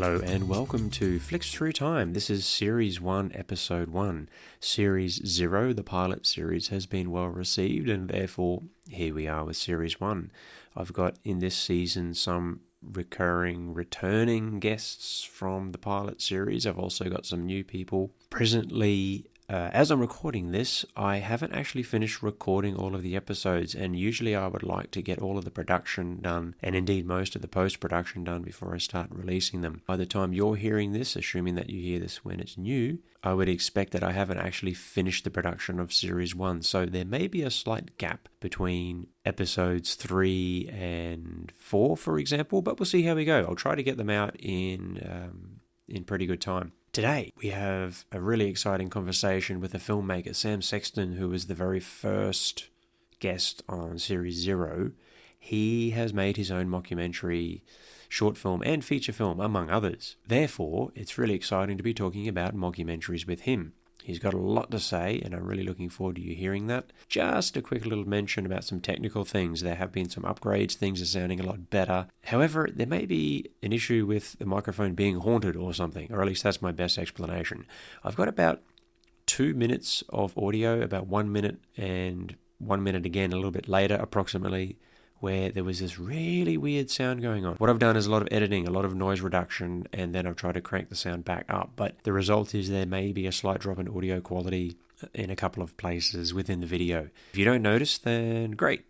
Hello and welcome to Flicks Through Time. This is Series 1, Episode 1. Series 0, the pilot series, has been well received, and therefore here we are with Series 1. I've got in this season some returning guests from the pilot series. I've also got some new people. Presently, as I'm recording this, I haven't actually finished recording all of the episodes, and usually I would like to get all of the production done, and indeed most of the post-production done before I start releasing them. By the time you're hearing this, assuming that you hear this when it's new, I would expect that I haven't actually finished the production of Series 1, so there may be a slight gap between episodes 3 and 4, for example, but we'll see how we go. I'll try to get them out in pretty good time. Today, we have a really exciting conversation with the filmmaker Sam Sexton, who was the very first guest on Series 0. He has made his own mockumentary, short film and feature film, among others. Therefore, it's really exciting to be talking about mockumentaries with him. He's got a lot to say, and I'm really looking forward to you hearing that. Just a quick little mention about some technical things. There have been some upgrades. Things are sounding a lot better. However, there may be an issue with the microphone being haunted or something, or at least that's my best explanation. I've got about 2 minutes of audio, about 1 minute and 1 minute again a little bit later approximately, where there was this really weird sound going on. What I've done is a lot of editing, a lot of noise reduction, and then I've tried to crank the sound back up. But the result is there may be a slight drop in audio quality in a couple of places within the video. If you don't notice, then great.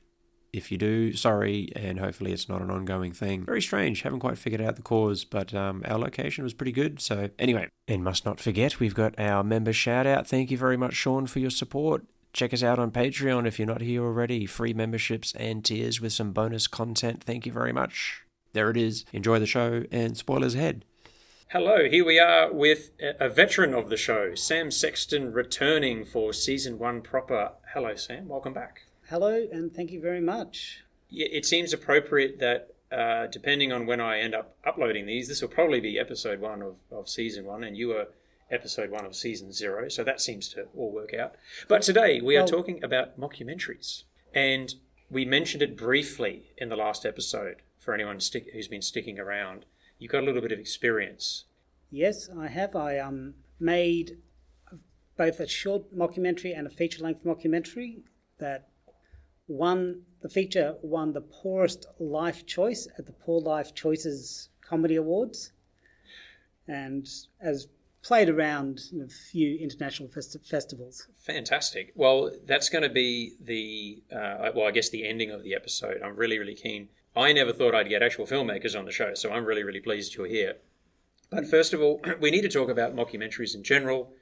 If you do, sorry, and hopefully it's not an ongoing thing. Very strange, haven't quite figured out the cause, but our location was pretty good. So anyway, and must not forget, we've got our member shout out. Thank you very much, Sean, for your support. Check us out on Patreon if you're not here already. Free memberships and tiers with some bonus content. Thank you very much. There it is. Enjoy the show, and spoilers ahead. Hello, here we are with a veteran of the show, Sam Sexton, returning for Season 1 proper. Hello, Sam. Welcome back. Hello, and thank you very much. It seems appropriate that, depending on when I end up uploading these, this will probably be Episode 1 of Season 1, and you are Episode 1 of Season 0, so that seems to all work out. But today we are talking about mockumentaries, and we mentioned it briefly in the last episode for anyone who's been sticking around. You've got a little bit of experience. Yes, I have. I made both a short mockumentary and a feature-length mockumentary that the feature won the Poorest Life Choice at the Poor Life Choices Comedy Awards, and as played around in a few international festivals. Fantastic. Well, that's going to be the ending of the episode. I'm really, really keen. I never thought I'd get actual filmmakers on the show, so I'm really, really pleased you're here. But first of all, we need to talk about mockumentaries in general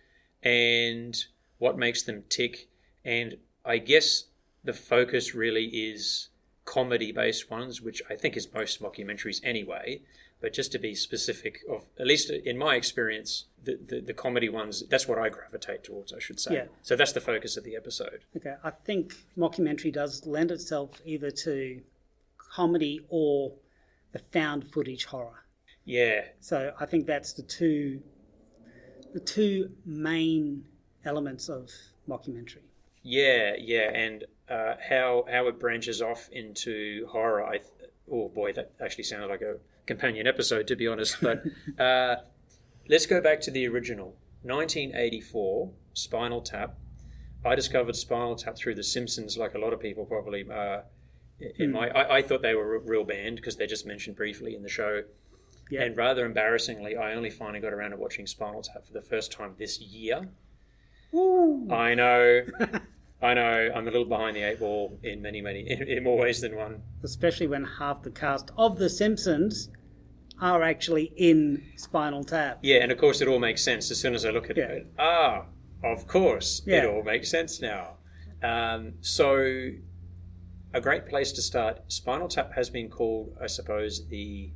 and what makes them tick. And I guess the focus really is comedy-based ones, which I think is most mockumentaries anyway. But just to be specific, at least in my experience, the comedy ones, that's what I gravitate towards, I should say. Yeah. So that's the focus of the episode. Okay, I think mockumentary does lend itself either to comedy or the found footage horror. Yeah. So I think that's the two main elements of mockumentary. Yeah, and how it branches off into horror. Oh boy, that actually sounded like a companion episode, to be honest. But let's go back to the original, 1984, Spinal Tap. I discovered Spinal Tap through The Simpsons, like a lot of people probably. I thought they were a real band because they're just mentioned briefly in the show. Yeah. And rather embarrassingly, I only finally got around to watching Spinal Tap for the first time this year. Ooh. I know. I'm a little behind the eight ball in more ways than one. Especially when half the cast of The Simpsons are actually in Spinal Tap. Yeah, and of course it all makes sense as soon as I look at it. Of course, it all makes sense now. So a great place to start. Spinal Tap has been called, I suppose, the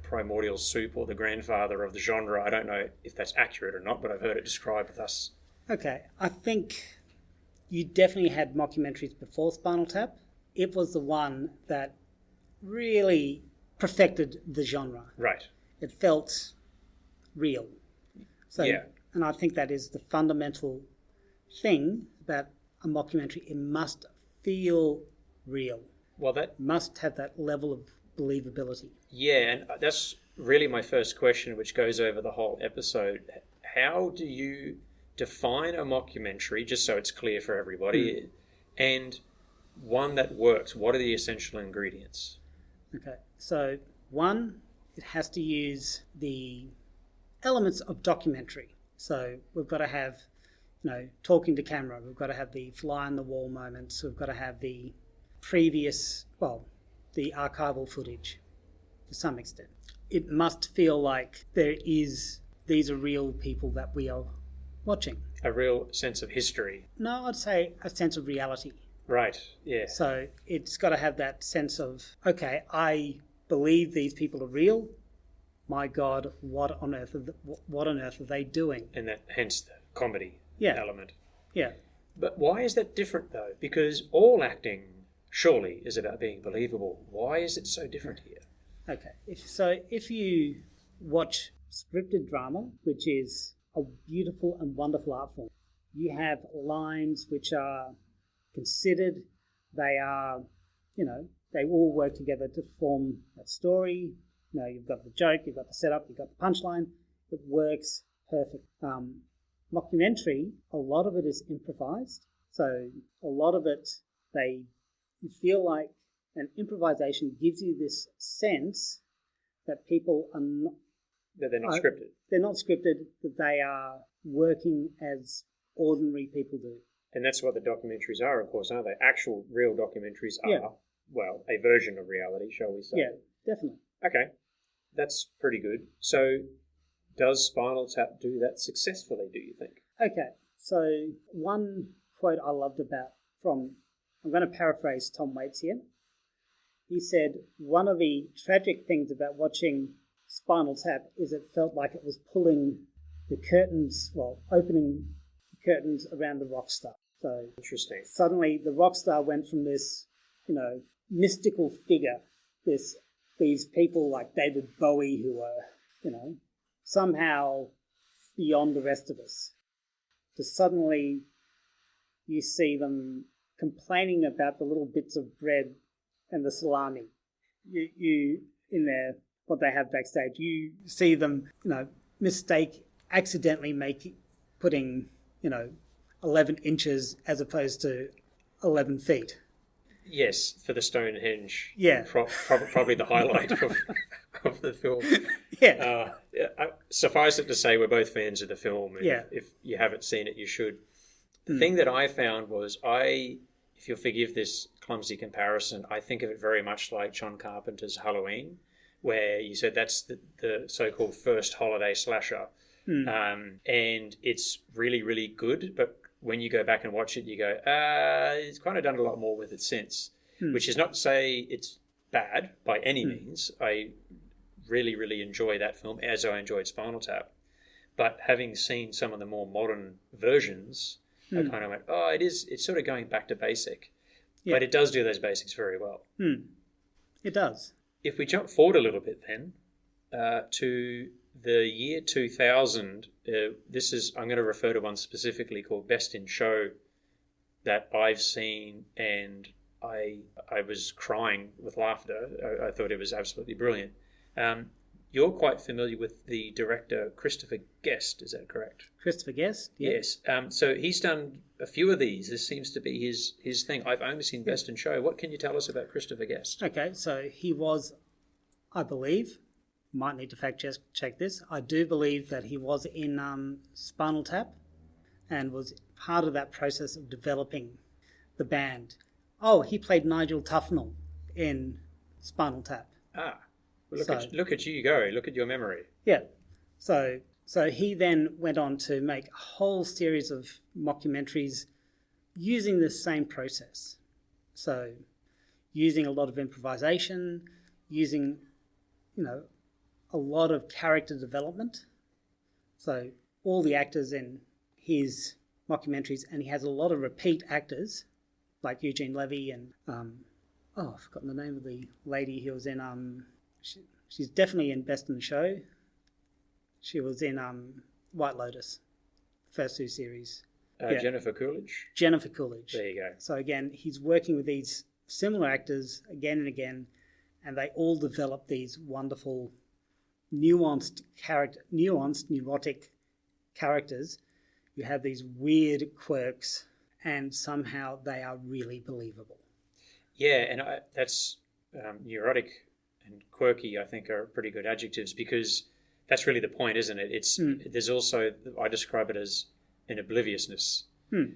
primordial soup or the grandfather of the genre. I don't know if that's accurate or not, but I've heard it described thus. Okay, I think you definitely had mockumentaries before Spinal Tap. It was the one that really perfected the genre. Right. It felt real. So, yeah. And I think that is the fundamental thing about a mockumentary. It must feel real. Well, that must have that level of believability. Yeah, and that's really my first question, which goes over the whole episode. How do you define a mockumentary, just so it's clear for everybody, and one that works? What are the essential ingredients? Okay, so one, it has to use the elements of documentary. So we've got to have, talking to camera. We've got to have the fly on the wall moments. We've got to have the the archival footage to some extent. It must feel like these are real people that we are watching. A real sense of history. No, I'd say a sense of reality. Right, yeah. So it's got to have that sense of, okay, I believe these people are real. My God, what on earth are they doing? And that, hence the comedy element. Yeah. But why is that different, though? Because all acting surely is about being believable. Why is it so different here? Okay. If you watch scripted drama, which is a beautiful and wonderful art form, you have lines which are considered. They are, they all work together to form that story. You've got the joke, you've got the setup, you've got the punchline. It works perfect. Mockumentary, a lot of it is improvised. So a lot of it, you feel like an improvisation gives you this sense that people are not... That they're not scripted. They're not scripted, that they are working as ordinary people do. And that's what the documentaries are, of course, aren't they? Actual, real documentaries are, well, a version of reality, shall we say. Yeah, definitely. Okay, that's pretty good. So does Spinal Tap do that successfully, do you think? Okay, so one quote I loved I'm going to paraphrase Tom Waits here. He said, one of the tragic things about watching Spinal Tap is it felt like it was pulling the curtains, opening the curtains around the rock star. So interesting. Suddenly the rock star went from this, mystical figure, these people like David Bowie who are, somehow beyond the rest of us, to suddenly you see them complaining about the little bits of bread and the salami. You in there, what they have backstage, you see them, accidentally putting, 11 inches as opposed to 11 feet. Yes, for the Stonehenge. Yeah. Probably the highlight of the film. Yeah. Suffice it to say, we're both fans of the film. If you haven't seen it, you should. The thing that I found was if you'll forgive this clumsy comparison, I think of it very much like John Carpenter's Halloween, where you said that's the so-called first holiday slasher. And it's really, really good, but when you go back and watch it, you go, it's kind of done a lot more with it since, which is not to say it's bad by any means. I really, really enjoy that film, as I enjoyed Spinal Tap. But having seen some of the more modern versions, I kind of went, it's sort of going back to basic. Yeah. But it does do those basics very well. It does. If we jump forward a little bit then to the year 2000, I'm going to refer to one specifically called Best in Show that I've seen, and I was crying with laughter. I thought it was absolutely brilliant. You're quite familiar with the director Christopher Guest, is that correct? Christopher Guest? Yeah. Yes. So he's done a few of these. This seems to be his thing. I've only seen Best in Show. What can you tell us about Christopher Guest? Okay, so he was, I believe, might need to fact check this, I do believe that he was in Spinal Tap and was part of that process of developing the band. Oh, he played Nigel Tufnell in Spinal Tap. Ah. Well, look at you go. Look at your memory. Yeah. So he then went on to make a whole series of mockumentaries using this same process. So using a lot of improvisation, using, a lot of character development. So all the actors in his mockumentaries, and he has a lot of repeat actors like Eugene Levy and, I've forgotten the name of the lady he was in, she's definitely in Best in Show. She was in White Lotus, first two series. Jennifer Coolidge? Jennifer Coolidge. There you go. So again, he's working with these similar actors again and again, and they all develop these wonderful, nuanced, neurotic characters. You have these weird quirks, and somehow they are really believable. Yeah, and that's neurotic and quirky, I think, are pretty good adjectives, because that's really the point, isn't it? It's There's also, I describe it as an obliviousness.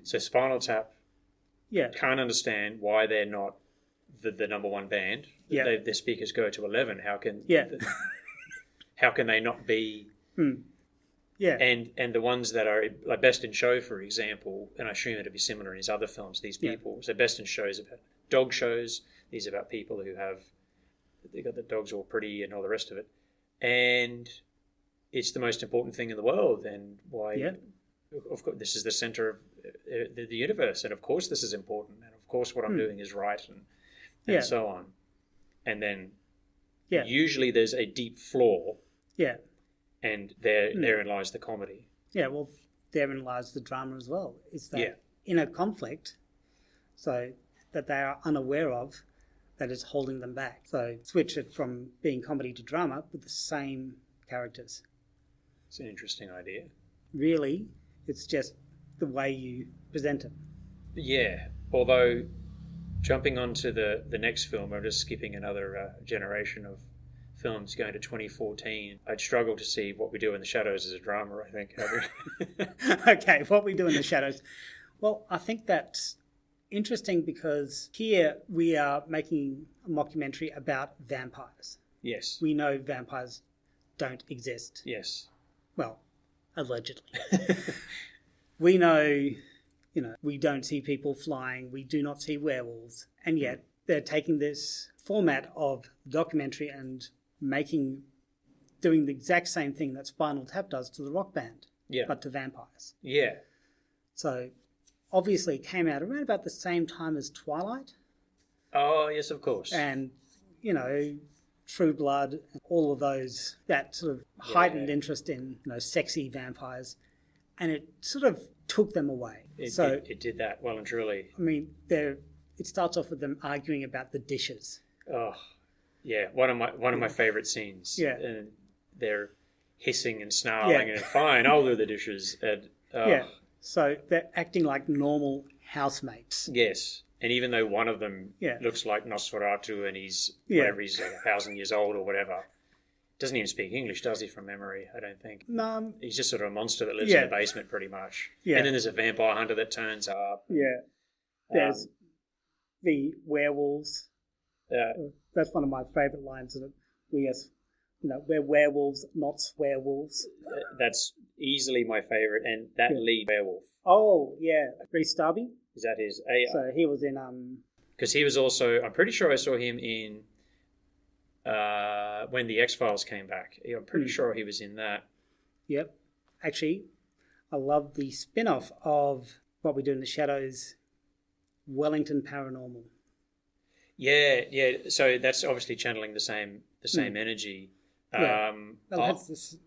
So Spinal Tap can't understand why they're not the number one band. Their speakers go to 11. How can how can they not be? And the ones that are like Best in Show, for example, and I assume it'd be similar in his other films, these people. So Best in Show is about dog shows. These are about people who they got the dogs all pretty and all the rest of it. And it's the most important thing in the world. And why, of course, this is the center of the universe. And of course this is important. And of course what I'm doing is right, and so on. And then usually there's a deep flaw. Yeah. And therein lies the comedy. Yeah, well, therein lies the drama as well. It's that inner conflict, so that they are unaware of, that is holding them back. So switch it from being comedy to drama with the same characters. It's an interesting idea. Really, it's just the way you present it. Yeah, although jumping onto the next film, I'm just skipping another generation of films going to 2014. I'd struggle to see What We Do in the Shadows as a drama, I think. Okay, What We Do in the Shadows. Well, I think that's interesting because here we are making a mockumentary about vampires. Yes. We know vampires don't exist. Yes. Well, allegedly. We know, we don't see people flying. We do not see werewolves. And yet they're taking this format of documentary and doing the exact same thing that Spinal Tap does to the rock band, but to vampires. Yeah. So obviously it came out around about the same time as Twilight. Oh, yes, of course. And, True Blood, all of those, that sort of heightened interest in, sexy vampires. And it sort of took them away. It did that well and truly. I mean, it starts off with them arguing about the dishes. Oh, yeah, one of my favourite scenes. Yeah, and they're hissing and snarling and fine. I'll do the dishes. So they're acting like normal housemates. Yes, and even though one of them looks like Nosferatu and he's whatever, he's like 1,000 years old or whatever, doesn't even speak English, does he? From memory, I don't think. No, he's just sort of a monster that lives in the basement, pretty much. Yeah, and then there's a vampire hunter that turns up. Yeah, there's the werewolves. That's one of my favourite lines of it. We're werewolves, not swearwolves. That's easily my favourite, and that lead werewolf. Oh, yeah. Rhys Darby. Is that his? So he was in... Because he was also... I'm pretty sure I saw him in... when the X-Files came back. I'm pretty sure he was in that. Yep. Actually, I love the spin-off of What We Do in the Shadows, Wellington Paranormal. Yeah. So that's obviously channeling the same energy. Yeah. That's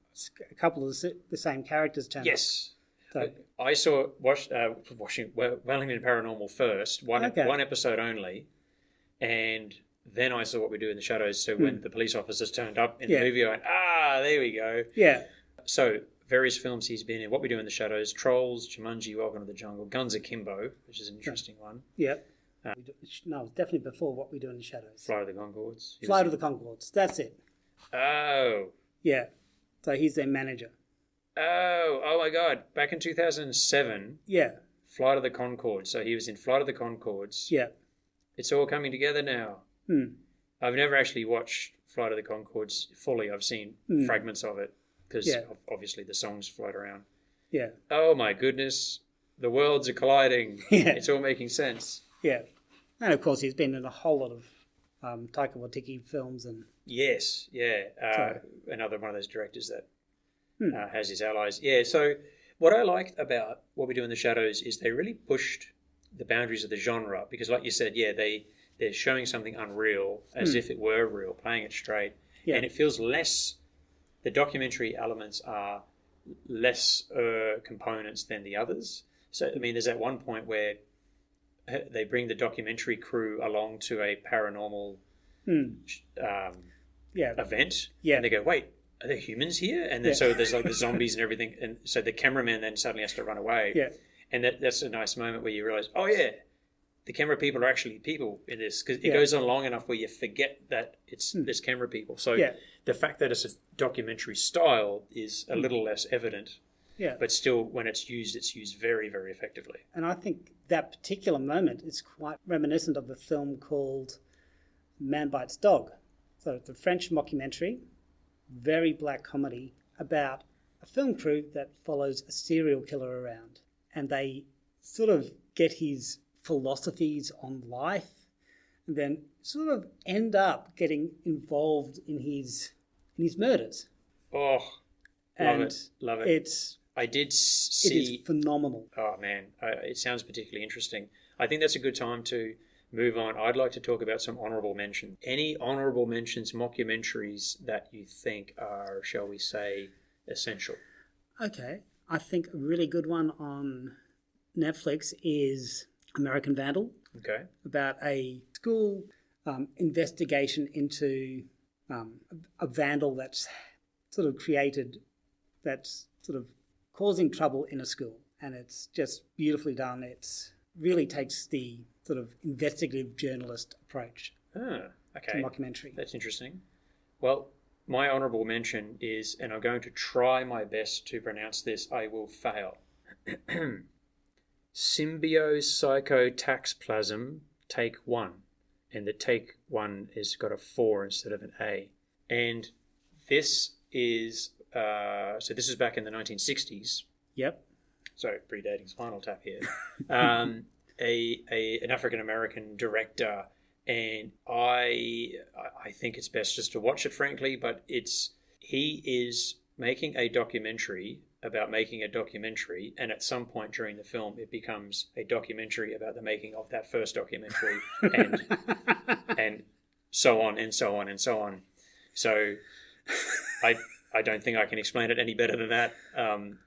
a couple of the same characters turn up. Yes. So. I saw Wellington Paranormal first, one episode only, and then I saw What We Do in the Shadows. So when the police officers turned up in the movie, I went, there we go. Yeah. So various films he's been in: What We Do in the Shadows, Trolls, Jumanji, Welcome to the Jungle, Guns Akimbo, which is an interesting one. Yeah. No, definitely before What We Do in the Shadows. Flight of the Conchords. Flight of the Conchords. That's it. Oh. Yeah. So he's their manager. Oh my God. Back in 2007. Yeah. Flight of the Conchords. So he was in Flight of the Conchords. Yeah. It's all coming together now. I've never actually watched Flight of the Conchords fully. I've seen fragments of it because obviously the songs float around. Yeah. Oh my goodness. The worlds are colliding. Yeah. It's all making sense. Yeah. And of course he's been in a whole lot of Taika Waititi films. And yes, yeah. Another one of those directors that has his allies. Yeah, so what I liked about What We Do in the Shadows is they really pushed the boundaries of the genre because like you said, they're showing something unreal as if it were real, playing it straight. Yeah. And it feels less, the documentary elements are less components than the others. So, I mean, there's that one point where they bring the documentary crew along to a paranormal event. And they go, wait, are there humans here? And then so there's like the zombies and everything, and so the cameraman then suddenly has to run away. And that's a nice moment where you realise, oh yeah, the camera people are actually people in this, because it goes on long enough where you forget that there's camera people. So the fact that it's a documentary style is a little less evident. But still, when it's used very, very effectively. And I think that particular moment is quite reminiscent of a film called Man Bites Dog. So it's a French mockumentary, very black comedy, about a film crew that follows a serial killer around. And they sort of get his philosophies on life and then sort of end up getting involved in his murders. Oh, love it. I did see... It is phenomenal. Oh, man. It sounds particularly interesting. I think that's a good time to move on. I'd like to talk about some honourable mentions. Any honourable mentions, mockumentaries that you think are, shall we say, essential? Okay. I think a really good one on Netflix is American Vandal. Okay. About a school investigation into a vandal that's sort of created, that's sort of causing trouble in a school, and it's just beautifully done. It's really takes the sort of investigative journalist approach to mockumentary. That's interesting. Well, my honourable mention is, and I'm going to try my best to pronounce this, I will fail. Symbiocytotaxplasm, take 1. And the take 1 has got a 4 instead of an A. And this is... so this is back in the 1960s. Yep. So predating Spinal Tap here. An African-American director, and I think it's best just to watch it, frankly, but he is making a documentary about making a documentary, and at some point during the film it becomes a documentary about the making of that first documentary, and so on and so on and so on. So I don't think I can explain it any better than that.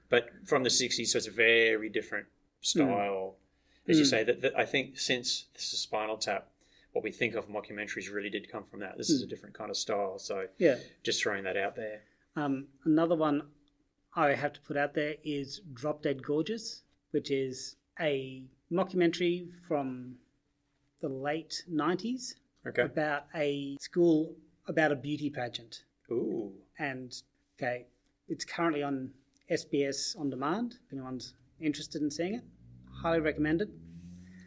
But from the 60s, so it's a very different style. As you say, that I think since this is Spinal Tap, what we think of mockumentaries really did come from that. This is a different kind of style. So just throwing that out there. Another one I have to put out there is Drop Dead Gorgeous, which is a mockumentary from the late 90s about a school, about a beauty pageant. Ooh. And it's currently on SBS On Demand. If anyone's interested in seeing it, highly recommend it.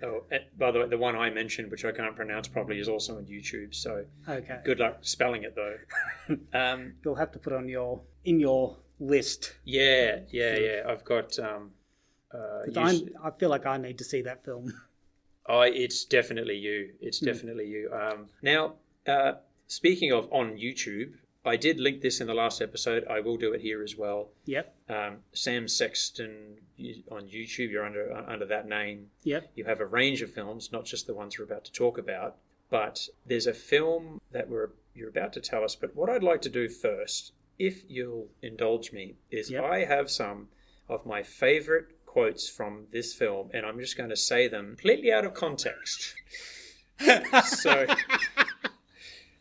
Oh, by the way, the one I mentioned, which I can't pronounce properly, is also on YouTube. So good luck spelling it, though. You'll have to put it in your list. Yeah. I've got. I feel like I need to see that film. It's definitely you. Now, speaking of on YouTube, I did link this in the last episode. I will do it here as well. Yep. Sam Sexton on YouTube. You're under that name. Yep. You have a range of films, not just the ones we're about to talk about. But there's a film that you're about to tell us. But what I'd like to do first, if you'll indulge me, is I have some of my favourite quotes from this film, and I'm just going to say them completely out of context.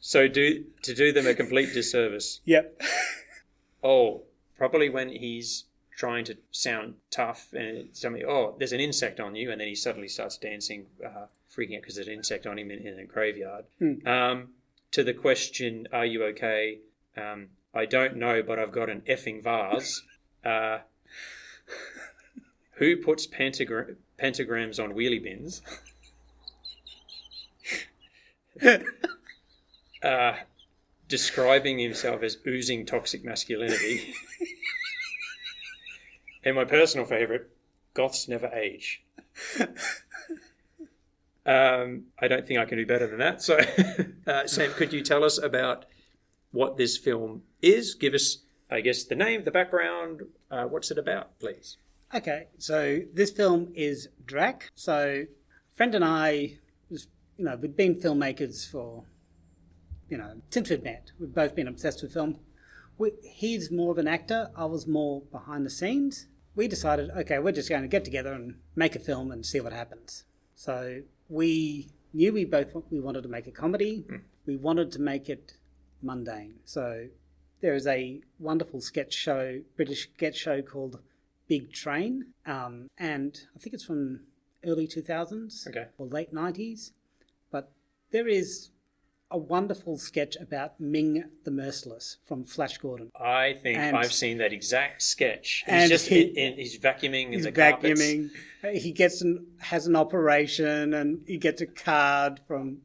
So to do them a complete disservice. Yep. Probably when he's trying to sound tough and something, there's an insect on you, and then he suddenly starts dancing, freaking out because there's an insect on him in a graveyard. To the question, are you okay? I don't know, but I've got an effing vase. Who puts pentagrams on wheelie bins? Describing himself as oozing toxic masculinity. And my personal favourite, goths never age. I don't think I can do better than that. So, Sam, could you tell us about what this film is? Give us, I guess, the name, the background. What's it about, please? Okay, so this film is Drac. So, a friend and I, we've been filmmakers for, since we've met. We've both been obsessed with film. He's more of an actor. I was more behind the scenes. We decided, we're just going to get together and make a film and see what happens. So we knew we wanted to make a comedy. we wanted to make it mundane. So there is a wonderful British sketch show called Big Train, and I think it's from early 2000s or late 90s. But there is a wonderful sketch about Ming the Merciless from Flash Gordon. I think I've seen that exact sketch. He's vacuuming in the carpets. He has an operation, and he gets a card from.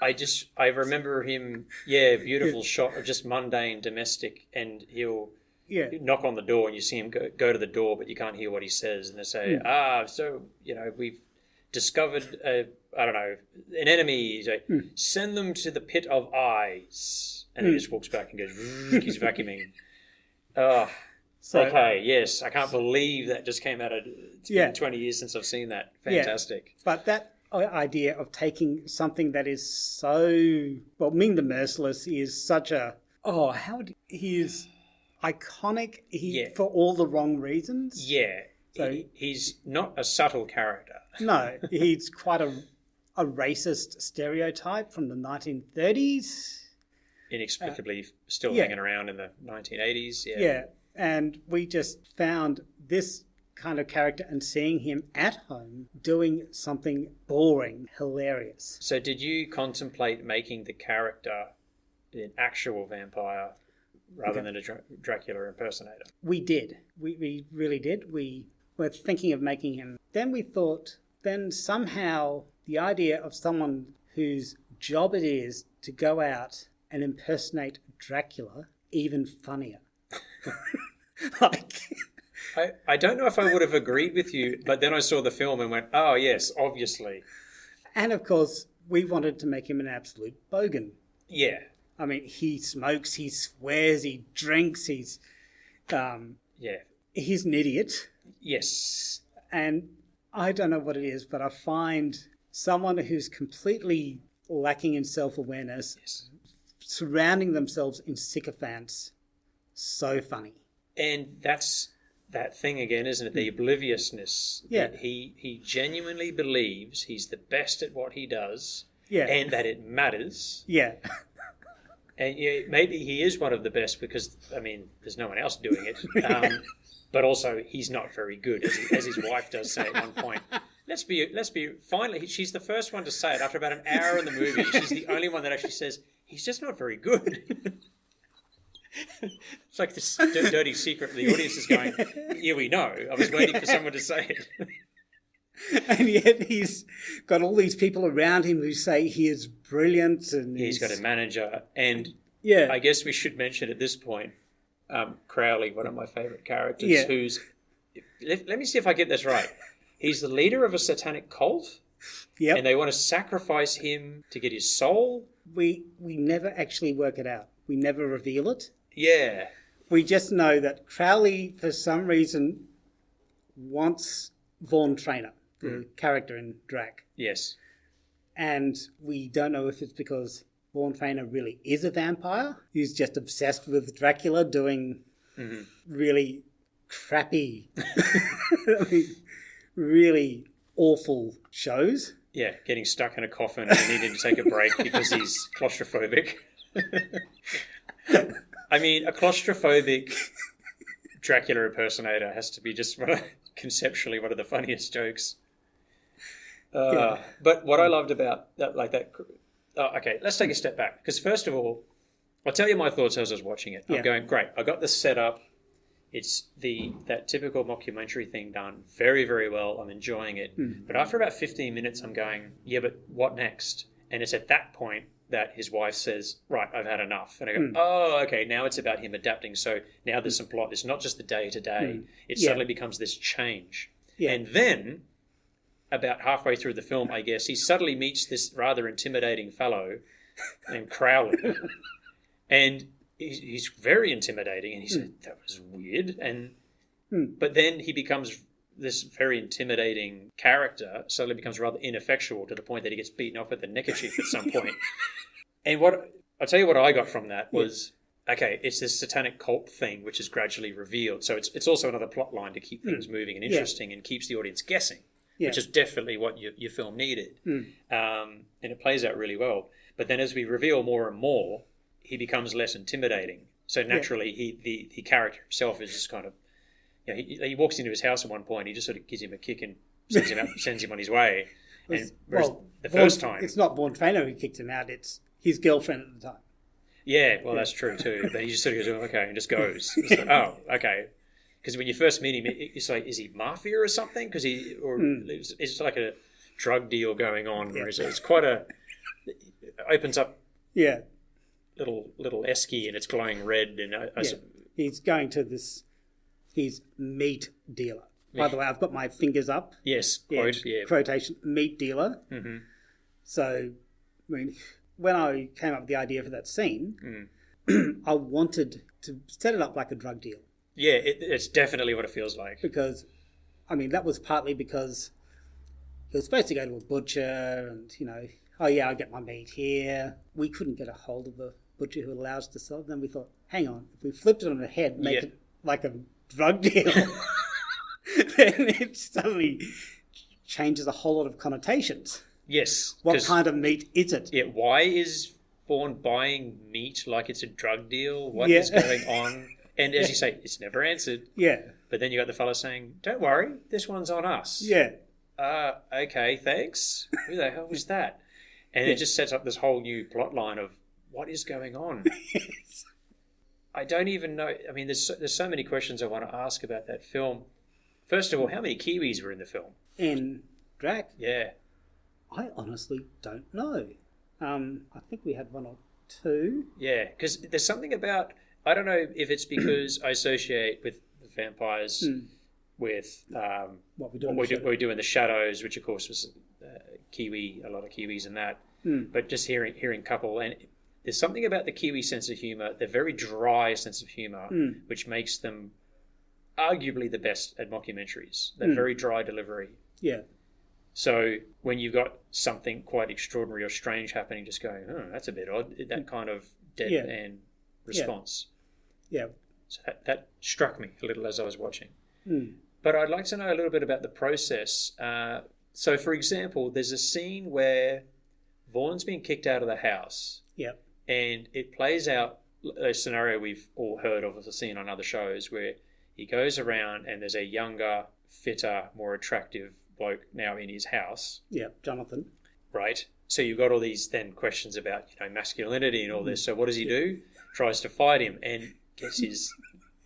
I remember him. Yeah, beautiful shot of just mundane domestic, and he'll knock on the door, and you see him go to the door, but you can't hear what he says, and they say, we've discovered an enemy. He's like, send them to the pit of eyes. And he just walks back and goes, he's vacuuming. Okay, yes. I can't believe that just came out of 20 years since I've seen that. Fantastic. Yeah. But that idea of taking something that is so... Well, Ming the Merciless is such a... he is iconic for all the wrong reasons. Yeah. So, he's not a subtle character. No, he's quite a racist stereotype from the 1930s. Inexplicably still hanging around in the 1980s. Yeah, and we just found this kind of character and seeing him at home doing something boring, hilarious. So did you contemplate making the character an actual vampire rather than a Dracula impersonator? We did. We really did. We were thinking of making him. Then we thought, somehow the idea of someone whose job it is to go out and impersonate Dracula, even funnier. I don't know if I would have agreed with you, but then I saw the film and went, oh yes, obviously. And of course, we wanted to make him an absolute bogan. Yeah. I mean, he smokes, he swears, he drinks, he's an idiot. Yes. And I don't know what it is, but I find someone who's completely lacking in self-awareness, surrounding themselves in sycophants, so funny. And that's that thing again, isn't it? The obliviousness. Yeah. That he genuinely believes he's the best at what he does. Yeah. And that it matters. Yeah. And maybe he is one of the best because, there's no one else doing it. But also, he's not very good, as his wife does say at one point. Let's be. Finally, she's the first one to say it after about an hour in the movie. She's the only one that actually says he's just not very good. It's like this dirty secret. The audience is going, "Yeah, we know." I was waiting for someone to say it. And yet he's got all these people around him who say he is brilliant, and he's got a manager, and I guess we should mention at this point. Crowley, one of my favourite characters, who's... Let me see if I get this right. He's the leader of a satanic cult, and they want to sacrifice him to get his soul. We never actually work it out. We never reveal it. Yeah. We just know that Crowley, for some reason, wants Vaughn Trainer, the character in Drac. Yes. And we don't know if it's because... Vaughn Trainer really is a vampire who's just obsessed with Dracula doing really crappy, really awful shows. Yeah, getting stuck in a coffin and needing to take a break because he's claustrophobic. A claustrophobic Dracula impersonator has to be just conceptually one of the funniest jokes. But what I loved about that, okay, let's take a step back. Because first of all, I'll tell you my thoughts as I was watching it. I'm going, great, I got this set up. It's that typical mockumentary thing done very, very well. I'm enjoying it. But after about 15 minutes, I'm going, yeah, but what next? And it's at that point that his wife says, right, I've had enough. And I go, oh, okay, now it's about him adapting. So now there's some plot. It's not just the day-to-day. It suddenly becomes this change. Yeah. And then... about halfway through the film, I guess, he suddenly meets this rather intimidating fellow named Crowley. And he's very intimidating. And he said, that was weird. But then he becomes this very intimidating character, suddenly becomes rather ineffectual to the point that he gets beaten up with a neckerchief at some point. And I'll tell you what I got from that was, okay, it's this satanic cult thing which is gradually revealed. So it's also another plot line to keep things moving and interesting and keeps the audience guessing. which is definitely what your film needed. And it plays out really well. But then as we reveal more and more, he becomes less intimidating. So naturally, the character himself is just kind of, he walks into his house at one point, he just sort of gives him a kick and sends him on his way. And first time... It's not Vaughn Trainer who kicked him out, it's his girlfriend at the time. Yeah, well, that's true too. But he just sort of goes, okay, and just goes. It's like, oh, okay. Because when you first meet him, it's like, is he mafia or something? Because it's like a drug deal going on. Where it's quite a... It opens up little esky and it's glowing red. And he's going to this... He's meat dealer. By the way, I've got my fingers up. Yes, quotation, meat dealer. Mm-hmm. So, I mean... When I came up with the idea for that scene, I wanted to set it up like a drug deal. Yeah, it's definitely what it feels like. Because, I mean, that was partly because he was supposed to go to a butcher and, I'll get my meat here. We couldn't get a hold of a butcher who allowed us to sell it. Then we thought, hang on, if we flipped it on the head, make it like a drug deal, then it suddenly changes a whole lot of connotations. Yes. What kind of meat is it? Yeah, why is Vaughn buying meat like it's a drug deal? What is going on? And as you say, it's never answered. Yeah. But then you got the fellow saying, don't worry, this one's on us. Yeah. Okay, thanks. Who the hell was that? And it just sets up this whole new plot line of what is going on? Yes. I don't even know. I mean, there's so many questions I want to ask about that film. First of all, how many Kiwis were in the film? In Drac? Yeah. I honestly don't know. I think we had one or two. Yeah, because there's something about, I don't know if it's because I associate with vampires with what we do in the Shadows, which of course was Kiwi, a lot of Kiwis in that. But just hearing couple, and there's something about the Kiwi sense of humour, their very dry sense of humour, which makes them arguably the best at mockumentaries. That very dry delivery. Yeah. So when you've got something quite extraordinary or strange happening, just going, that's a bit odd, that kind of deadpan response. Yeah. So that struck me a little as I was watching. But I'd like to know a little bit about the process. So, for example, there's a scene where Vaughn's been kicked out of the house. Yep. And it plays out a scenario we've all heard of or seen on other shows where he goes around and there's a younger, fitter, more attractive bloke now in his house. Yeah, Jonathan. Right. So you've got all these then questions about masculinity and all this. So what does he do? Tries to fight him and gets his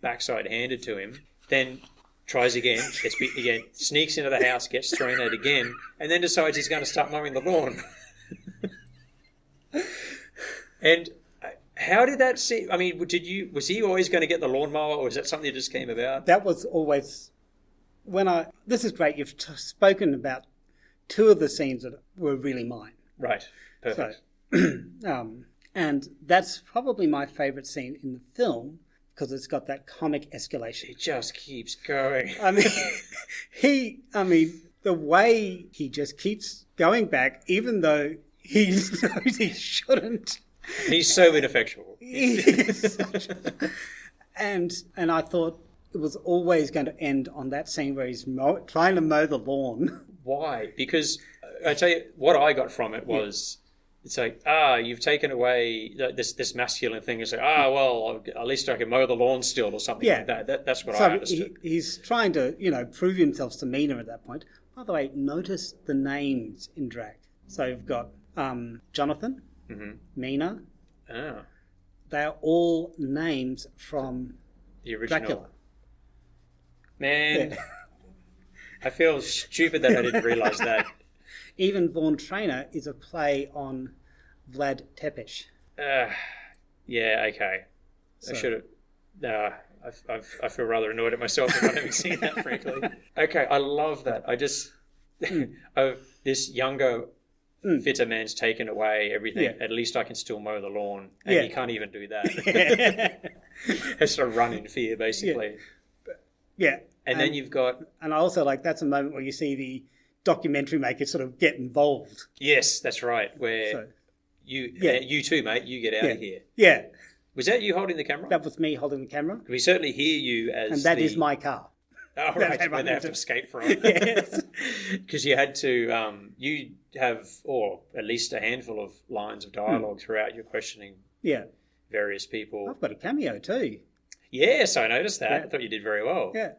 backside handed to him. Then tries again, gets beaten again, sneaks into the house, gets thrown out again, and then decides he's going to start mowing the lawn. And how did that see? I mean, was he always going to get the lawnmower, or was that something that just came about? That was always this is great. You've spoken about two of the scenes that were really mine. Right. Perfect. So, and that's probably my favourite scene in the film because it's got that comic escalation. It just keeps going. I mean, the way he just keeps going back, even though he knows he shouldn't. He's so ineffectual. And I thought it was always going to end on that scene where he's trying to mow the lawn. Why? Because I tell you, what I got from it was, it's like, you've taken away this masculine thing. It's like, well, at least I can mow the lawn still or something like that. That's what I understood. He's trying to, prove himself to Mina at that point. By the way, notice the names in Drac. So you've got Jonathan, Mina. Oh. They're all names from the original. Dracula. Man, I feel stupid that I didn't realise that. Even Vaughn Trainer is a play on Vlad Tepes. Yeah, okay. So. I should have... I feel rather annoyed at myself for not having seen that, frankly. Okay, I love that. I just... this younger, fitter man's taken away everything. Yeah. At least I can still mow the lawn. And he can't even do that. Has to run in fear, basically. Yeah. And then you've got... And I also that's a moment where you see the documentary makers sort of get involved. Yes, that's right. Where you too, mate, you get out of here. Yeah. Was that you holding the camera? That was me holding the camera. We certainly hear you as and that is my car. Oh, right, when they have to escape from. Yes. Because you had to, you have, or at least a handful of lines of dialogue throughout your questioning various people. I've got a cameo too. Yes, I noticed that. I thought you did very well. Yeah.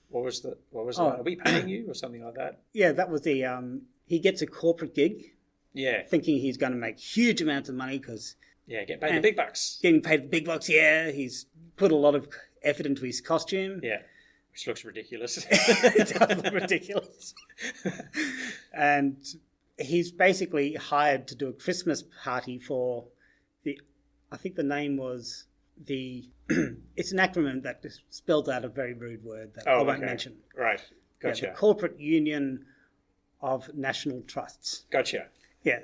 What was that? Are we paying you or something like that? Yeah, that was the, he gets a corporate gig. Yeah. Thinking he's going to make huge amounts of money because... Yeah, get paid the big bucks. Getting paid the big bucks, yeah. He's put a lot of effort into his costume. Yeah, which looks ridiculous. It does look ridiculous. And he's basically hired to do a Christmas party for I think the name was it's an acronym that spells out a very rude word that I won't mention. Right, gotcha. Yeah, the Corporate Union of National Trusts. Gotcha. Yeah.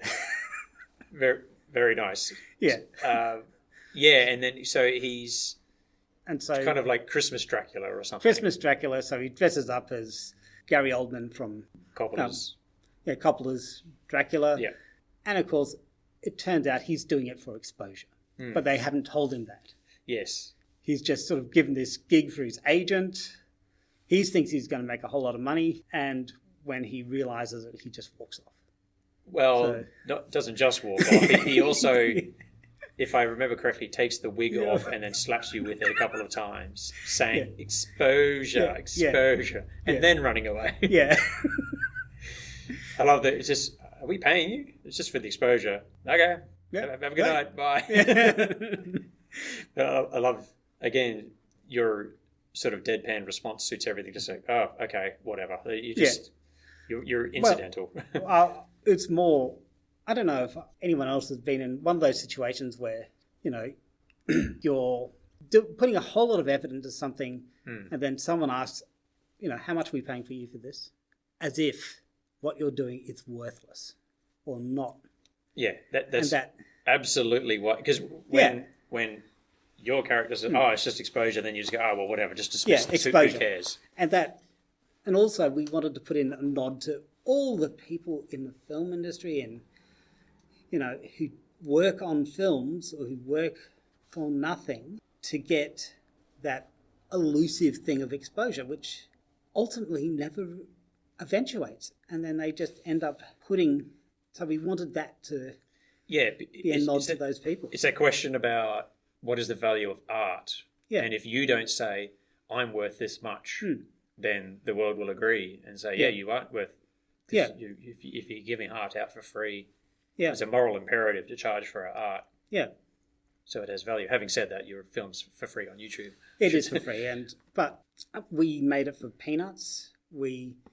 Very, very nice. Yeah. And then so he's... And so kind of like Christmas Dracula or something. Christmas Dracula, so he dresses up as Gary Oldman from Coppola's. Coppola's Dracula. Yeah. And of course, it turns out he's doing it for exposure. But they haven't told him that. Yes. He's just sort of given this gig for his agent. He thinks he's going to make a whole lot of money. And when he realizes it, he just walks off. Well, doesn't just walk off. He also, if I remember correctly, takes the wig off and then slaps you with it a couple of times, saying exposure, and then running away. Yeah. I love that. It's just, are we paying you? It's just for the exposure. Okay. Yeah. Have a good night. Bye. I love, again, your sort of deadpan response suits everything. Just like, oh, okay, whatever. You just, you're incidental. Well, it's more, I don't know if anyone else has been in one of those situations where, you're putting a whole lot of effort into something and then someone asks, how much are we paying for you for this? As if what you're doing is worthless or not. Yeah, that's absolutely what, because when your character says, it's just exposure, then you just go, oh, well, whatever, just dismiss it. Exposure. Who cares? And also we wanted to put in a nod to all the people in the film industry and, who work on films or who work for nothing to get that elusive thing of exposure, which ultimately never eventuates. And then they just end up so we wanted that to be a nod to those people. It's a question about what is the value of art. Yeah. And if you don't say, I'm worth this much, then the world will agree and say, you aren't worth this. Yeah. If you're giving art out for free, it's a moral imperative to charge for our art. Yeah. So it has value. Having said that, your film's for free on YouTube. It is for free, but we made it for peanuts.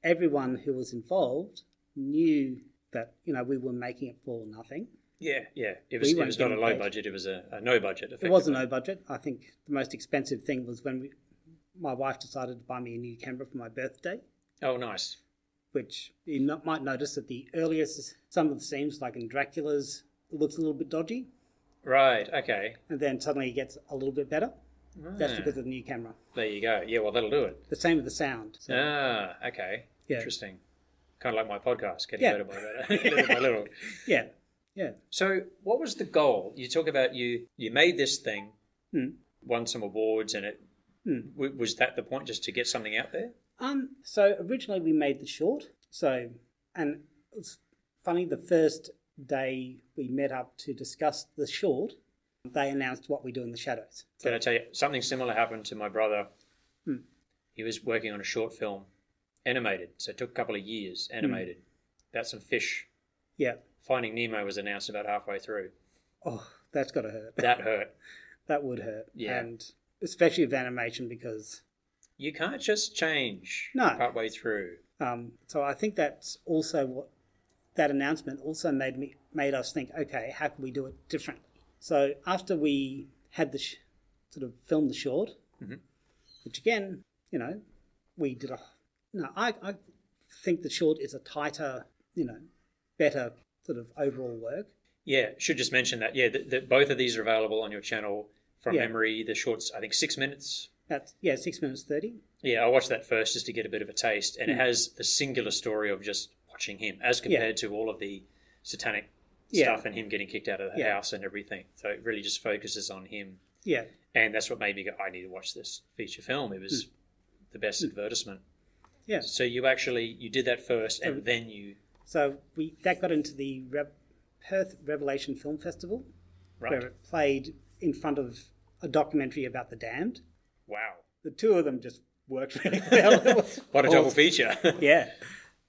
Everyone who was involved knew that we were making it for nothing. Yeah. It was not a low budget. It was a no budget. It was a no budget. I think the most expensive thing was when my wife decided to buy me a new camera for my birthday. Oh, nice. Which you might notice that the earliest, some of the scenes, like in Dracula's, it looks a little bit dodgy. Right, okay. And then suddenly it gets a little bit better. That's because of the new camera. There you go. Yeah, well, that'll do it. The same with the sound. So. Okay. Yeah. Interesting. Kind of like my podcast, getting better by better, little by little. Yeah. So what was the goal? You talk about you made this thing, won some awards, and it was that the point, just to get something out there? So originally we made the short. And it was funny, the first day we met up to discuss the short, they announced What We Do in the Shadows. Can I tell you, something similar happened to my brother. He was working on a short film, animated, so it took a couple of years, animated, about some fish. Yeah. Finding Nemo was announced about halfway through. Oh, that's got to hurt. That hurt. That would hurt. Yeah. And especially with animation, because... You can't just change partway through. So I think that's also what that announcement also made us think, okay, how can we do it differently? So after we had the sort of filmed the short, which again, we did I think the short is a tighter, better sort of overall work. Yeah, should just mention that. Yeah, both of these are available on your channel from memory. The short's, I think, 6 minutes. 6 minutes 30. Yeah, I watched that first just to get a bit of a taste, and it has the singular story of just watching him as compared to all of the satanic stuff and him getting kicked out of the house and everything. So it really just focuses on him. Yeah. And that's what made me go, I need to watch this feature film. It was the best advertisement. Yeah. So you did that first, and then you... So that got into the Perth Revelation Film Festival, Right. where it played in front of a documentary about the damned. Wow. The two of them just worked really well. What a double feature. Yeah.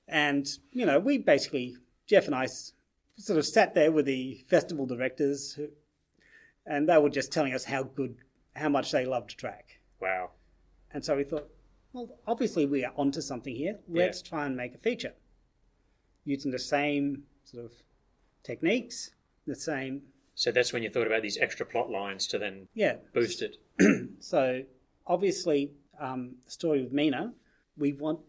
And, we basically, Jeff and I sort of sat there with the festival directors, and they were just telling us how much they loved track. Wow. And so we thought, well, obviously we are onto something here. Let's try and make a feature using the same sort of techniques, the same... So that's when you thought about these extra plot lines to then boost it. So obviously, the story with Mina, we wanted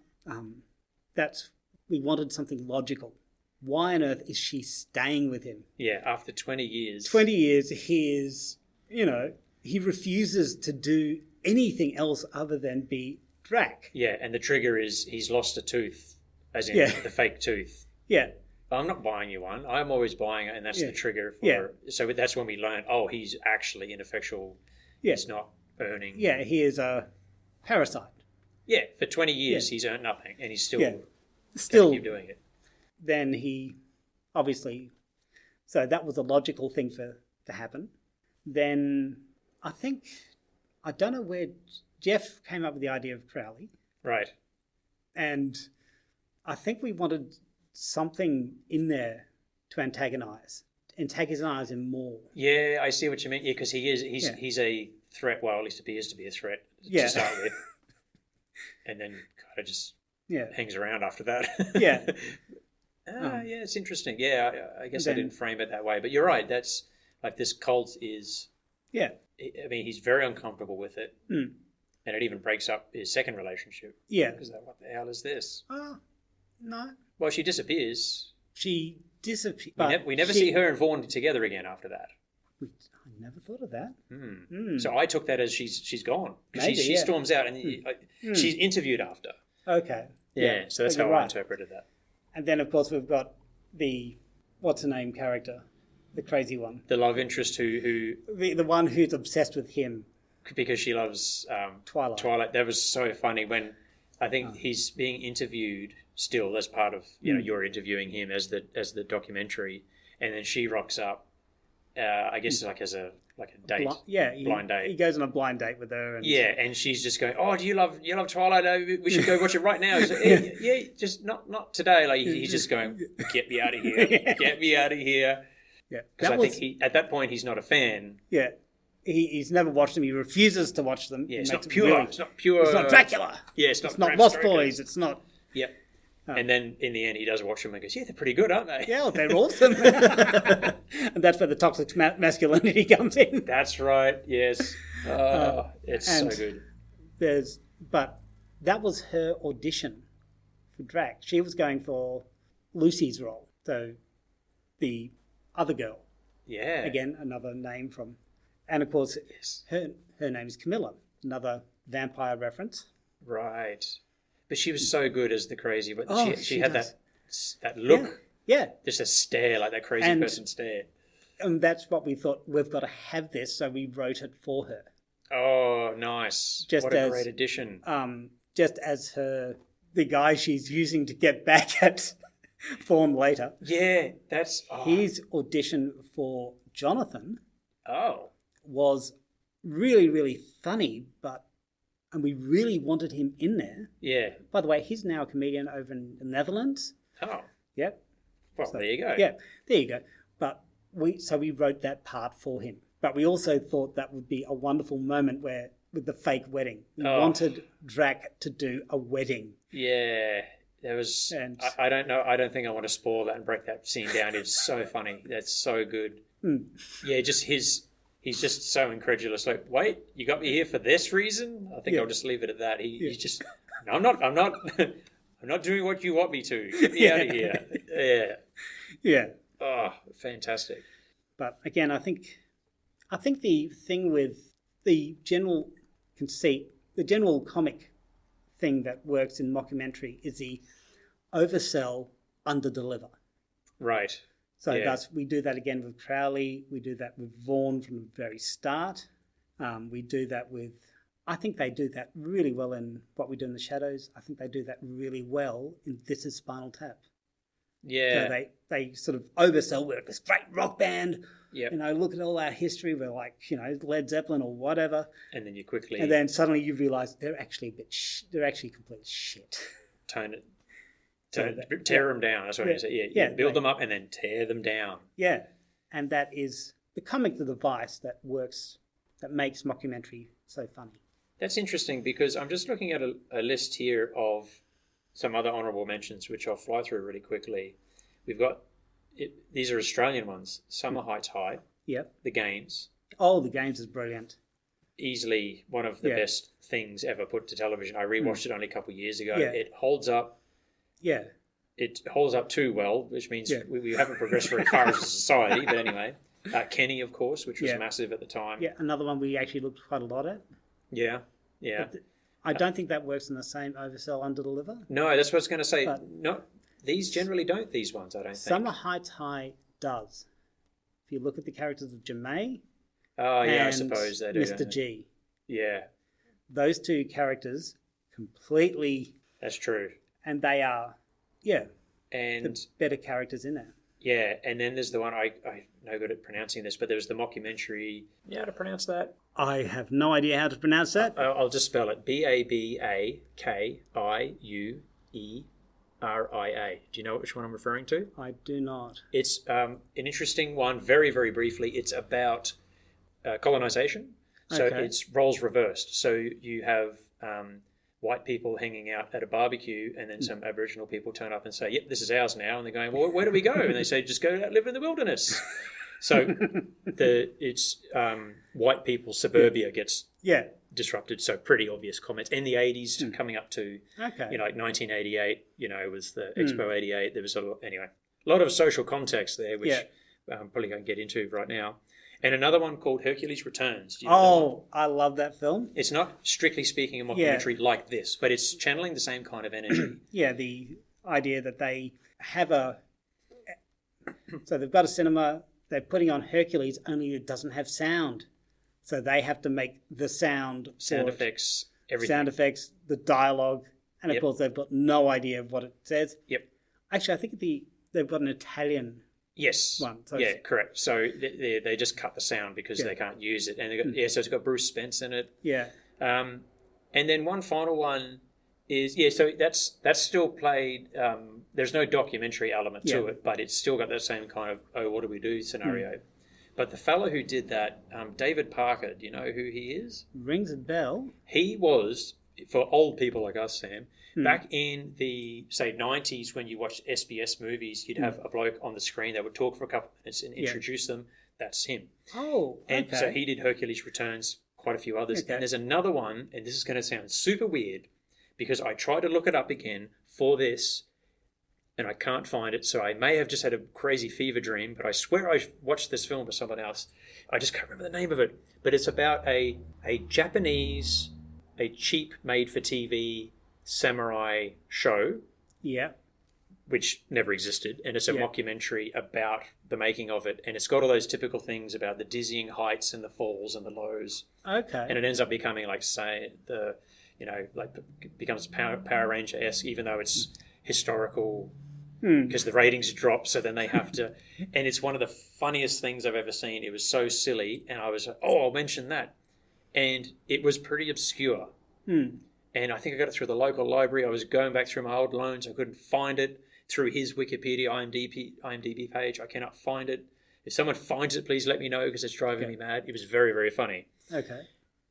something logical. Why on earth is she staying with him? Yeah, after 20 years. 20 years, he refuses to do anything else other than be Drac. Yeah, and the trigger is he's lost a tooth, as in the fake tooth. Yeah. I'm not buying you one. I'm always buying it, and that's the trigger for... So that's when we learn, he's actually ineffectual. Yeah. He's not earning... Yeah, he is a parasite. Yeah, for 20 years he's earned nothing, and he's still keep doing it. Then he, obviously... So that was a logical thing to happen. Then I don't know where Jeff came up with the idea of Crowley. Right. And I think we wanted something in there to antagonize him more. Yeah, I see what you mean. Yeah, because he's a threat. Well, at least appears to be a threat to start with, and then kind of just hangs around after that. Yeah. Yeah, it's interesting. Yeah, I guess I didn't frame it that way, but you're right. That's like this cult is. Yeah. I mean, he's very uncomfortable with it, and it even breaks up his second relationship. Yeah. Because what the hell is this? No. Well, she disappears. She disappears. We never see her and Vaughn together again after that. I never thought of that. So I took that as she's gone. She storms out and she's interviewed after. Okay. Yeah, so that's how I interpreted that. And then, of course, we've got the what's-her-name character, the crazy one. The love interest who... The one who's obsessed with him. Because she loves Twilight. That was so funny when I think he's being interviewed still as part of, you're interviewing him as the documentary, and then she rocks up, I guess like as a date. Blind date. He goes on a blind date with her. And she's just going, do you love Twilight? We should go watch it right now. Like, yeah, just not today. Like he's just going, get me out of here. Get me out of here. Yeah. Because I think at that point he's not a fan. Yeah. He's never watched them. He refuses to watch them. Yeah, it's not pure. It's not pure. It's not Dracula. Yeah, it's not Lost Boys. It's not... Yep. And then in the end, he does watch them and goes, yeah, they're pretty good, aren't they? Yeah, they're awesome. And that's where the toxic masculinity comes in. That's right, yes. It's so good. But that was her audition for Drac. She was going for Lucy's role. So the other girl. Yeah. Again, another name from... And, of course, her name is Camilla, another vampire reference. Right. But she was so good as the crazy, but she had that look. Yeah. Just a stare, like that crazy person stare. And that's what we thought, we've got to have this, so we wrote it for her. Oh, nice. What a great addition. Just as the guy she's using to get back at Fawn later. Yeah, that's... His audition for Jonathan was really, really funny, and we really wanted him in there. Yeah. By the way, he's now a comedian over in the Netherlands. Oh. Yep. Well, there you go. Yeah, there you go. But we wrote that part for him. But we also thought that would be a wonderful moment with the fake wedding. We wanted Drac to do a wedding. Yeah. There was... I don't know. I don't think I want to spoil that and break that scene down. It's so funny. That's so good. Yeah, just he's just so incredulous. Like, wait, you got me here for this reason? I think I'll just leave it at that. He's just, no, I'm not I'm not doing what you want me to. Get me out of here. Yeah. Yeah. Oh, fantastic. But again, I think the thing with the general conceit, the general comic thing that works in mockumentary is the oversell, underdeliver. Right. So we do that again with Crowley. We do that with Vaughn from the very start. We do that with I think they do that really well in What We Do in the Shadows. I think they do that really well in This Is Spinal Tap. Yeah. So they sort of oversell, we're this great rock band. Yep. You know, look at all our history. We're like, you know, Led Zeppelin or whatever. And then you quickly... And then suddenly you realise they're actually they're actually complete shit. Tear them down. That's what I say. Yeah, build them up and then tear them down. Yeah, and that is becoming the device that works, that makes mockumentary so funny. That's interesting because I'm just looking at a list here of some other honourable mentions, which I'll fly through really quickly. We've got, these are Australian ones, Summer Heights High, Yep. The Games. Oh, The Games is brilliant. Easily one of the best things ever put to television. I rewatched it only a couple of years ago. Yeah. It holds up. Yeah. It holds up too well, which means we haven't progressed very far as a society. But anyway, Kenny, of course, which was massive at the time. Yeah, another one we actually looked quite a lot at. Yeah. But I don't think that works in the same oversell, underdeliver. No, that's what I was going to say. No, these generally don't, these ones, I don't think. Summer Heights High does. If you look at the characters of Jemay I suppose they do. Mr. G. Yeah. Those two characters completely... That's true. And they are, and the better characters in there. Yeah, and then there's the one, I'm no good at pronouncing this, but there was the mockumentary. You know how to pronounce that? I have no idea how to pronounce that. I'll just spell it. Babakiueria. Do you know which one I'm referring to? I do not. It's an interesting one, very, very briefly. It's about colonization. So it's roles reversed. So you have white people hanging out at a barbecue, and then some Aboriginal people turn up and say, yep, this is ours now. And they're going, well, where do we go? And they say, just go out, live in the wilderness. So it's white people, suburbia gets disrupted. So pretty obvious comments. In the 80s, coming up to, like 1988, was the Expo 88. There was a lot of social context there, which I'm probably going to get into right now. And another one called Hercules Returns. Do you know I love that film. It's not strictly speaking a mockumentary like this, but it's channeling the same kind of energy. The idea that they have so they've got a cinema, they're putting on Hercules, only it doesn't have sound. So they have to make the sound effects, everything. Sound effects, the dialogue, and of course they've got no idea of what it says. Yep. Actually, I think they've got an Italian one. So correct. So they just cut the sound because they can't use it. And they got, so it's got Bruce Spence in it. Yeah. And then one final one is, so that's still played, there's no documentary element to it, but it's still got that same kind of, what do we do scenario. But the fellow who did that, David Parker, do you know who he is? Rings a bell. He was, for old people like us, Sam, back in the, say, 90s, when you watched SBS movies, you'd have a bloke on the screen that would talk for a couple of minutes and introduce them. That's him. Oh, okay. And so he did Hercules Returns, quite a few others. Okay. And there's another one, and this is going to sound super weird, because I tried to look it up again for this, and I can't find it, so I may have just had a crazy fever dream, but I swear I watched this film for someone else. I just can't remember the name of it. But it's about a Japanese, a cheap made-for-TV samurai show, which never existed, and it's a mockumentary about the making of it, and it's got all those typical things about the dizzying heights and the falls and the lows. Okay. And it ends up becoming like, say, becomes Power Ranger-esque, even though it's historical, because the ratings drop, so then they have to, and it's one of the funniest things I've ever seen. It was so silly, and I was like, I'll mention that. And it was pretty obscure. And I think I got it through the local library. I was going back through my old loans. I couldn't find it. Through his Wikipedia IMDb page, I cannot find it. If someone finds it, please let me know, because it's driving me mad. It was very, very funny. Okay.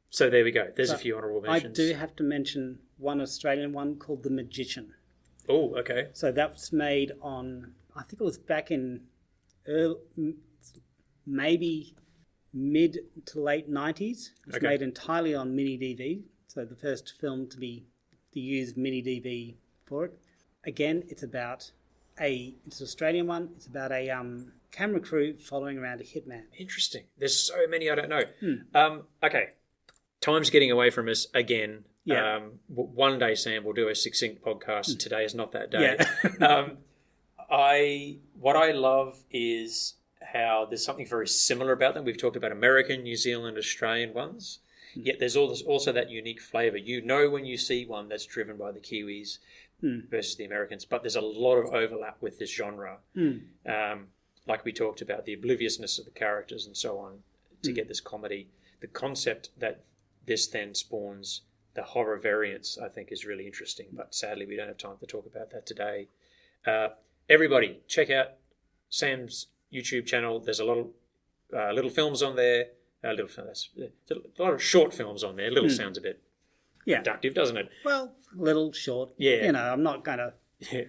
So there we go. There's a few honourable mentions. I do have to mention one Australian one called The Magician. Oh, okay. So that was made on, I think it was back in maybe mid to late 90s. It was made entirely on mini DV. So the first film to use mini DV for it. Again, it's an Australian one. It's about a camera crew following around a hitman. Interesting. There's so many I don't know. Okay. Time's getting away from us again. Yeah. One day, Sam, we'll do a succinct podcast. Today is not that day. Yeah. What I love is how there's something very similar about them. We've talked about American, New Zealand, Australian ones. Yet there's also that unique flavour. You know when you see one that's driven by the Kiwis versus the Americans, but there's a lot of overlap with this genre. Like we talked about, the obliviousness of the characters and so on to get this comedy. The concept that this then spawns, the horror variants, I think is really interesting, but sadly we don't have time to talk about that today. Everybody, check out Sam's YouTube channel. There's a lot of little films on there. A lot of short films on there. Little sounds a bit reductive, doesn't it? Well, little, short. Yeah. You know, I'm not going to... I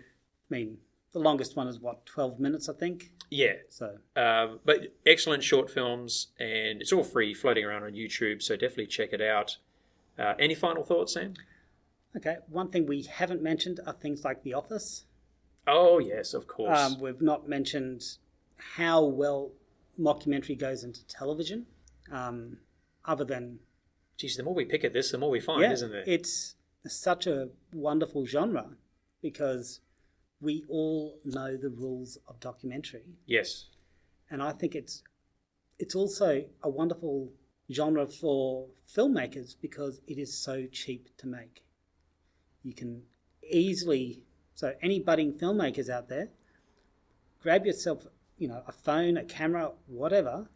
mean, the longest one is, 12 minutes, I think? Yeah. So, but excellent short films, and it's all free, floating around on YouTube, so definitely check it out. Any final thoughts, Sam? Okay, one thing we haven't mentioned are things like The Office. Oh, yes, of course. We've not mentioned how well mockumentary goes into television, other than... Geez, the more we pick at this, the more we find, isn't it? It's such a wonderful genre because we all know the rules of documentary. Yes. And I think it's also a wonderful genre for filmmakers because it is so cheap to make. You can easily... So any budding filmmakers out there, grab yourself, a phone, a camera, whatever,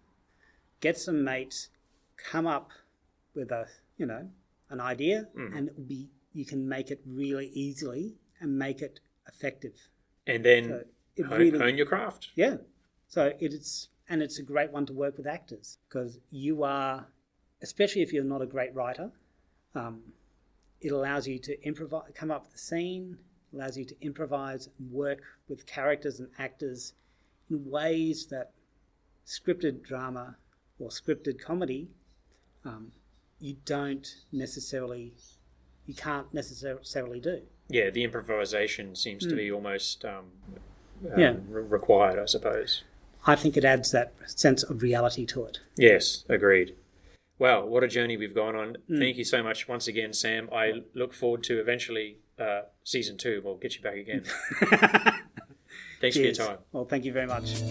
get some mates, come up with an idea, and you can make it really easily and make it effective. And then hone your craft. Yeah. So it's a great one to work with actors because you are, especially if you're not a great writer, it allows you to improvise, come up with a scene, allows you to improvise and work with characters and actors in ways that scripted drama or scripted comedy you can't necessarily do. Yeah, the improvisation seems to be almost required, I suppose. I think it adds that sense of reality to it. Yes, agreed. Wow, what a journey we've gone on. Thank you so much once again, Sam. I look forward to eventually season 2. We'll get you back again. Thanks for your time. Well, thank you very much.